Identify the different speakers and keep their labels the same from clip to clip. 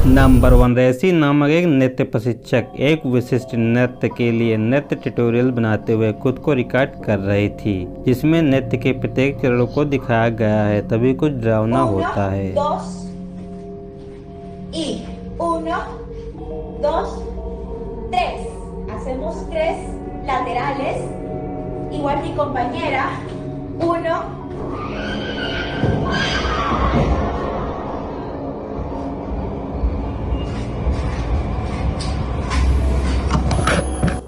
Speaker 1: Number 1, रेसी नामक एक नृत्य प्रशिक्षक एक विशिष्ट नृत्य के लिए नृत्य ट्यूटोरियल बनाते हुए खुद को रिकॉर्ड कर रही थी, जिसमें नृत्य के प्रत्येक चरणों को दिखाया गया है, तभी कुछ डरावना होता है।
Speaker 2: 1, 2, 3. Hacemos 3 laterales, igual mi compañera. 1.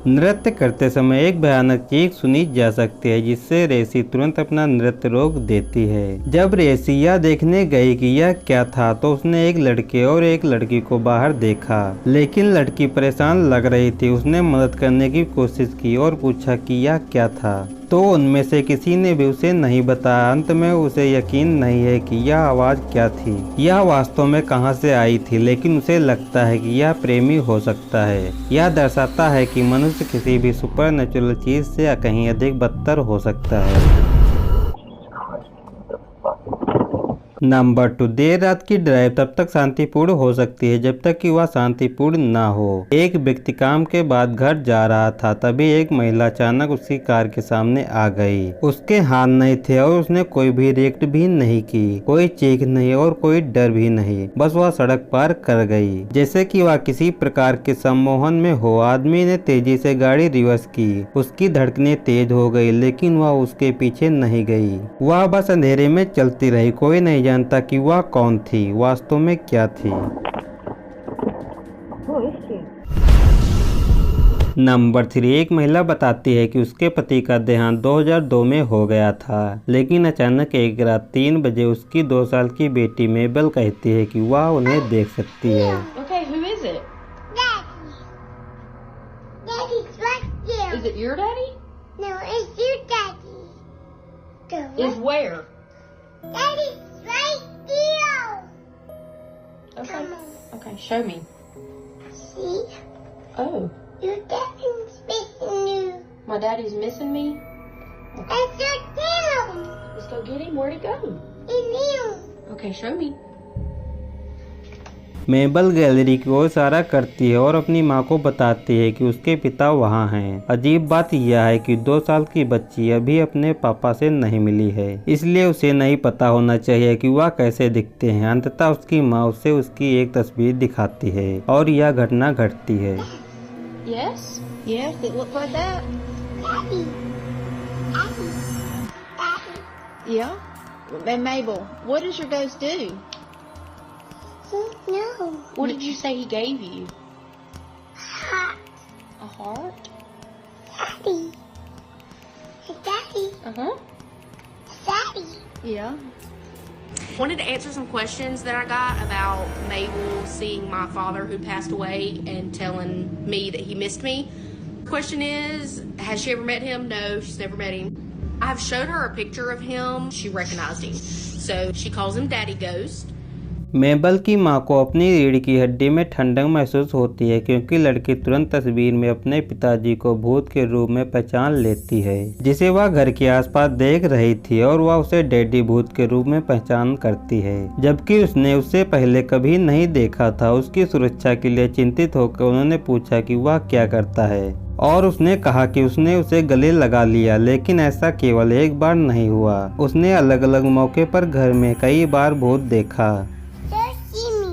Speaker 1: नृत्य करते समय एक भयानक चीख सुनी जा सकती है, जिससे रेसी तुरंत अपना नृत्य रोक देती है। जब रेसी यह देखने गई कि यह क्या था, तो उसने एक लड़के और एक लड़की को बाहर देखा, लेकिन लड़की परेशान लग रही थी। उसने मदद करने की कोशिश की और पूछा कि यह क्या था, तो उनमें से किसी ने भी उसे नहीं बताया। अंत में उसे यकीन नहीं है कि यह आवाज़ क्या थी, यह वास्तव में कहां से आई थी, लेकिन उसे लगता है कि यह प्रेमी हो सकता है। यह दर्शाता है कि मनुष्य किसी भी सुपरनेचुरल चीज से कहीं अधिक बदतर हो सकता है। नंबर 2, देर रात की ड्राइव तब तक शांतिपूर्ण हो सकती है जब तक कि वह शांतिपूर्ण ना हो। एक व्यक्ति काम के बाद घर जा रहा था, तभी एक महिला अचानक उसकी कार के सामने आ गई। उसके हाथ नहीं थे और उसने कोई भी रिएक्ट भी नहीं की, कोई चीख नहीं और कोई डर भी नहीं, बस वह सड़क पार कर गई जैसे कि वह किसी प्रकार के सम्मोहन में हो। आदमी ने तेजी से गाड़ी रिवर्स की, उसकी धड़कनें तेज हो गई, लेकिन वह उसके पीछे नहीं गई। वह बस अंधेरे में चलती रही। कोई नहीं जानता कि वह कौन थी, वास्तव में क्या थी। नंबर 3, एक महिला बताती है कि उसके पति का देहांत 2002 में हो गया था, लेकिन अचानक एक रात 3 बजे उसकी 2 साल की बेटी मेबल कहती है कि वह उन्हें देख सकती है।
Speaker 3: Okay, who is it?
Speaker 4: Daddy. Daddy's right there.
Speaker 3: Is it your daddy?
Speaker 4: No, it's your daddy. Go
Speaker 3: Is where?
Speaker 4: Daddy's right there.
Speaker 3: Okay.
Speaker 4: Come on.
Speaker 3: Okay, show me.
Speaker 4: See?
Speaker 3: Oh,
Speaker 4: Your daddy's missing you.
Speaker 3: my daddy's missing me?
Speaker 4: That's your tail.
Speaker 3: Let's go get him. Where'd he go?
Speaker 4: In you.
Speaker 3: Okay, show me.
Speaker 1: मेबल gallery की ओर इशारा करती है और अपनी मां को बताती है कि उसके पिता वहां हैं। अजीब बात यह है कि 2 साल की बच्ची अभी अपने पापा से नहीं मिली है, इसलिए उसे नहीं पता होना चाहिए कि वह कैसे दिखते हैं। अंततः उसकी मां उसे उसकी एक तस्वीर दिखाती है और यह घटना घटती है।
Speaker 3: Yes? Yes, it looks like that.
Speaker 4: Daddy. Daddy. Daddy.
Speaker 3: Yeah? And Mabel, what does your ghost do?
Speaker 4: No.
Speaker 3: What did you say he gave you?
Speaker 4: Hot.
Speaker 3: A heart?
Speaker 4: Daddy. Hey, Daddy.
Speaker 3: Uh-huh.
Speaker 4: Daddy.
Speaker 3: Yeah.
Speaker 5: Wanted to answer some questions that I got about Mabel seeing my father who passed away and telling me that he missed me. Question is, has she ever met him? No, she's never met him. I've showed her a picture of him. She recognized him. So she calls him Daddy Ghost.
Speaker 1: मेबल की मां को अपनी रीढ़ की हड्डी में ठंडक महसूस होती है, क्योंकि लड़की तुरंत तस्वीर में अपने पिताजी को भूत के रूप में पहचान लेती है, जिसे वह घर के आसपास देख रही थी, और वह उसे डैडी भूत के रूप में पहचान करती है, जबकि उसने उसे पहले कभी नहीं देखा था। उसकी सुरक्षा के लिए चिंतित होकर उन्होंने पूछा कि वह क्या करता है, और उसने कहा कि उसने उसे गले लगा लिया, लेकिन ऐसा केवल एक बार नहीं हुआ। उसने अलग अलग मौके पर घर में कई बार भूत देखा।
Speaker 4: Just see me.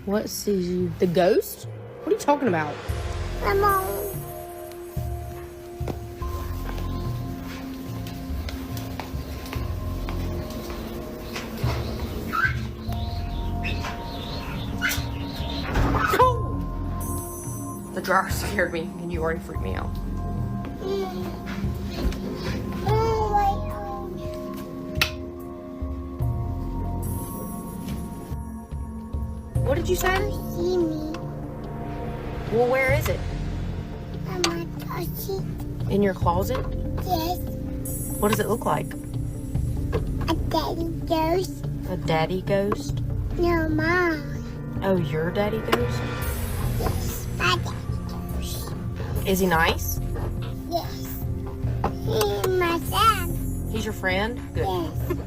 Speaker 3: What sees you? The ghost? What are you talking about?
Speaker 4: Come on.
Speaker 5: The dryer scared me and you already freaked me out. What did you say?
Speaker 4: See me.
Speaker 5: Well, where is it?
Speaker 4: I'm a touchy.
Speaker 5: In your closet?
Speaker 4: Yes.
Speaker 5: What does it look like?
Speaker 4: A daddy ghost.
Speaker 5: A daddy ghost?
Speaker 4: No, Mom.
Speaker 5: Oh, your daddy ghost?
Speaker 4: Yes, my daddy ghost.
Speaker 5: Is he nice?
Speaker 4: Yes. He's my dad.
Speaker 5: He's your friend? Good.
Speaker 4: Yes.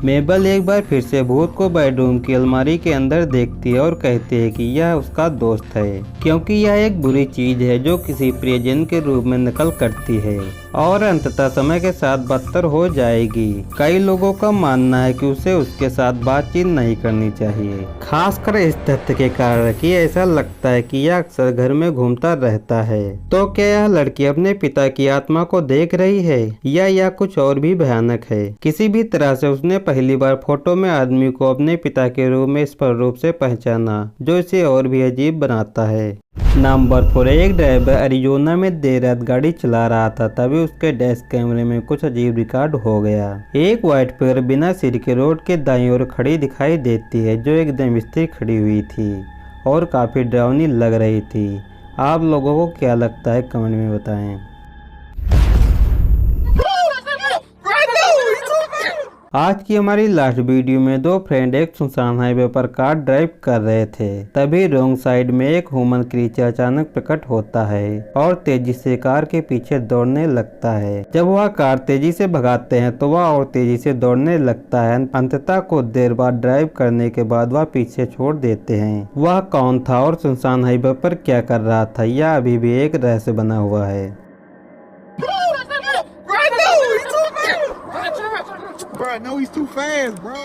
Speaker 1: मेबल एक बार फिर से भूत को bedroom की अलमारी के अंदर देखती है और कहती है कि यह उसका दोस्त है, क्योंकि यह एक बुरी चीज है जो किसी प्रियजन के रूप में नकल करती है और अंततः समय के साथ बदतर हो जाएगी। कई लोगों का मानना है कि उसे उसके साथ बातचीत नहीं करनी चाहिए, खासकर इस तथ्य के कारण कि ऐसा लगता है कि यह अक्सर घर में घूमता रहता है। तो क्या यह लड़की अपने पिता की आत्मा को देख रही है या यह कुछ और भी भयानक है? किसी भी तरह से उसने पहली बार फोटो में आदमी को अपने पिता के रूप में स्पष्ट रूप से पहचाना, जो इसे और भी अजीब बनाता है। नंबर 4, एक ड्राइवर अरिजोना में देर रात गाड़ी चला रहा था, तभी उसके डैश कैमरे में कुछ अजीब रिकॉर्ड हो गया। एक व्हाइट फिगर बिना सिर के रोड के दाईं ओर खड़ी दिखाई देती है, जो एकदम स्थिर खड़ी हुई थी और काफी डरावनी लग रही थी। आप लोगों को क्या लगता है, कमेंट में बताएं। आज की हमारी लास्ट वीडियो में दो फ्रेंड एक सुनसान हाईवे पर कार ड्राइव कर रहे थे, तभी रॉन्ग साइड में एक ह्यूमन क्रीचर अचानक प्रकट होता है और तेजी से कार के पीछे दौड़ने लगता है। जब वह कार तेजी से भगाते हैं तो वह और तेजी से दौड़ने लगता है। अंततः कुछ देर बाद ड्राइव करने के बाद वह पीछे छोड़ देते हैं। वह कौन था और सुनसान हाईवे पर क्या कर रहा था, यह अभी भी एक रहस्य बना हुआ है।
Speaker 6: Bro, I know he's too fast, bro.